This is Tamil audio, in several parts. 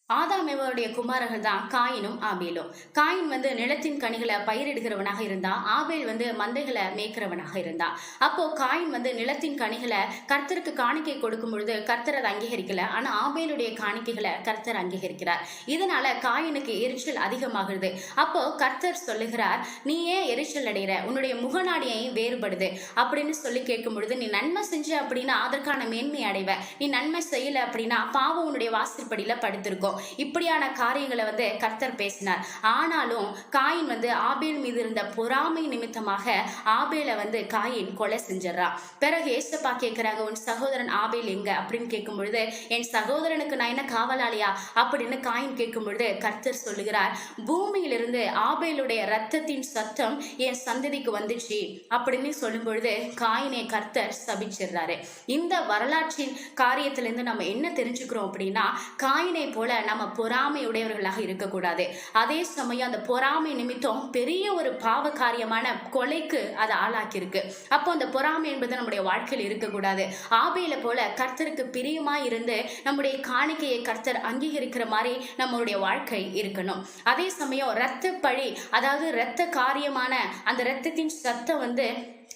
ஆதாம் ஏவாளுடைய குமாரர்கள் தான் காயினும் ஆபேலும். காயின் நிலத்தின் கனிகளை பயிரிடுகிறவனாக இருந்தா, ஆபேல் மந்தைகளை மேய்க்கிறவனாக இருந்தா. அப்போ காயின் நிலத்தின் கனிகளை கர்த்தருக்கு காணிக்கை கொடுக்கும் பொழுது கர்த்தர் அதை அங்கீகரிக்கல. ஆனா ஆபேலுடைய காணிக்கைகளை கர்த்தர் அங்கீகரிக்கிறார். இதனால காயினுக்கு எரிச்சல் அதிகமாகிறது. அப்போ கர்த்தர் சொல்லுகிறார், நீ ஏன் எரிச்சல் அடைகிற? உன்னுடைய முகநாடியையும் வேறுபடுது அப்படின்னு சொல்லி கேட்கும் பொழுது, நீ நன்மை செஞ்ச அப்படின்னா அதற்கான மேன்மை அடைவ, நீ நன்மை செய்யல அப்படின்னா பாவம் உன்னுடைய வாசற்படியில படுத்திருக்கும். இப்படியான காரியங்களை கர்த்தர் பேசினார். ஆனாலும் காயின் ஆபேல் மீது இருந்த பொறாமை நிமித்தமாக ஆபேலை காயின் கொலை செஞ்சிடறான். பிறகு ஏசப்பா கேட்கிறாங்க, உன் சகோதரன் ஆபேல் எங்க அப்படின்னு கேட்கும் பொழுது, என் சகோதரனுக்கு நான் என்ன காவலாளியா அப்படின்னு காயின் கேட்கும் பொழுது கர்த்தர் சொல்லுகிறார், பூமியிலிருந்து ஆபேலுடைய ரத்தத்தின் சத்தம் என் சந்ததிக்கு வந்துச்சு அப்படின்னு சொல்லும் பொழுது காயினை கர்த்தர் சபிச்சிடுறாரு. இந்த வரலாற்றின் காரியத்திலிருந்து நம்ம என்ன தெரிஞ்சுக்கிறோம் அப்படின்னா, காயினை போல நம்ம பொறாமை உடையவர்களாக இருக்கக்கூடாது. அதே சமயம் அந்த பொறாமை நிமித்தம் பெரிய ஒரு பாவ காரியமான கொலைக்கு அதை ஆளாக்கி இருக்கு. அப்போ அந்த பொறாமை என்பது நம்முடைய வாழ்க்கையில் இருக்கக்கூடாது. ஆபேலை போல கர்த்தருக்கு பிரியமா இருந்து நம்முடைய காணிக்கையை கர்த்தர் அங்கீகரிக்கிற மாதிரி நம்மளுடைய வாழ்க்கை இருக்கணும். அதே சமயம் இரத்த பழி, அதாவது இரத்த காரியமான அந்த இரத்தத்தின் சத்தம்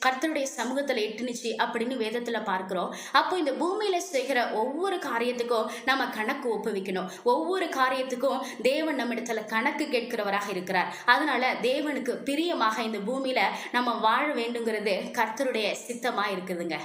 கர்த்தருடைய சமூகத்துல எட்டுனுச்சு அப்படின்னு வேதத்துல பார்க்கிறோம். அப்போ இந்த பூமியில செய்கிற ஒவ்வொரு காரியத்துக்கும் நம்ம கணக்கு ஒப்புவிக்கணும். ஒவ்வொரு காரியத்துக்கும் தேவன் நம்ம இடத்துல கணக்கு கேட்கிறவராக இருக்கிறார். அதனால தேவனுக்கு பிரியமாக இந்த பூமியில நம்ம வாழ வேண்டுங்கிறது கர்த்தருடைய சித்தமா இருக்குதுங்க.